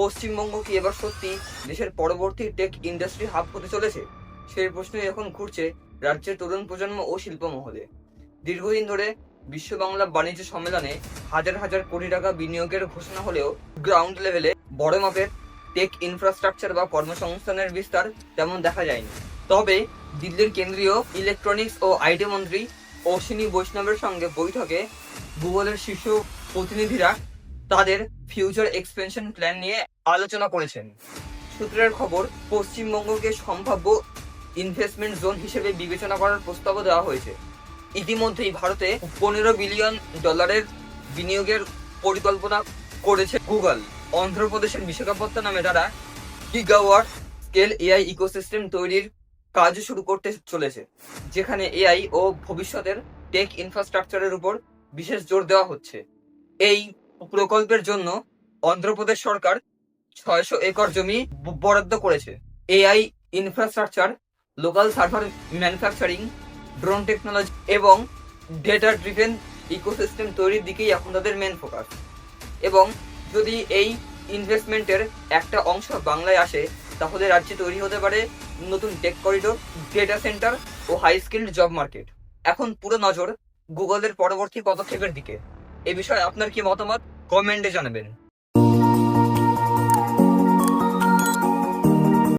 পশ্চিমবঙ্গ কি এবার সত্যি দেশের পরবর্তী টেক ইন্ডাস্ট্রি হাব হতে চলেছে? সেই প্রশ্নই এখন ঘুরছে রাজ্যের তরুণ প্রজন্ম ও শিল্প মহলে। দীর্ঘদিন ধরে বিশ্ব বাংলা বাণিজ্য সম্মেলনে হাজার হাজার কোটি টাকা বিনিয়োগের ঘোষণা হলেও গ্রাউন্ড লেভেলে বড় মাপের টেক ইনফ্রাস্ট্রাকচার বা কর্মসংস্থানের বিস্তার তেমন দেখা যায়নি। তবে দিল্লির কেন্দ্রীয় ইলেকট্রনিক্স ও আইটি মন্ত্রী অশ্বিনী বৈষ্ণবের সঙ্গে বৈঠকে গুগলের শীর্ষ প্রতিনিধিরা তাদের ফিউচার এক্সপেনশন প্ল্যান নিয়ে আলোচনা করেছেন। সূত্রের খবর, পশ্চিমবঙ্গকে সম্ভাব্য ইনভেস্টমেন্ট জোন হিসেবে বিবেচনা করার প্রস্তাবও দেওয়া হয়েছে। ইতিমধ্যেই ভারতে $15 বিলিয়ন বিনিয়োগের পরিকল্পনা করেছে গুগল। অন্ধ্রপ্রদেশের বিশাখাপত্তনমে তারা গিগাওয়াট স্কেল এআই ইকোসিস্টেম তৈরির কাজ শুরু করতে চলেছে, যেখানে এআই ও ভবিষ্যতের টেক ইনফ্রাস্ট্রাকচারের উপর বিশেষ জোর দেওয়া হচ্ছে। এই প্রকল্পের জন্য অন্ধ্রপ্রদেশ সরকার 600 একর জমি বরাদ্দ করেছে। AI infrastructure, local server manufacturing, drone technology এবং ডেটা ড্রিভেন ইকোসিস্টেম তৈরির দিকেই এখন তাদের মেন ফোকাস। এবং যদি এই ইনভেস্টমেন্টের একটা অংশ বাংলায় আসে, তাহলে রাজ্যে তৈরি হতে পারে নতুন টেক করিডোর, ডেটা সেন্টার ও হাই স্কিল্ড জব মার্কেট। এখন পুরো নজর গুগলের পরবর্তী পদক্ষেপের দিকে। এ বিষয়ে আপনার কি মতামত? কমেন্টে জানাবেন।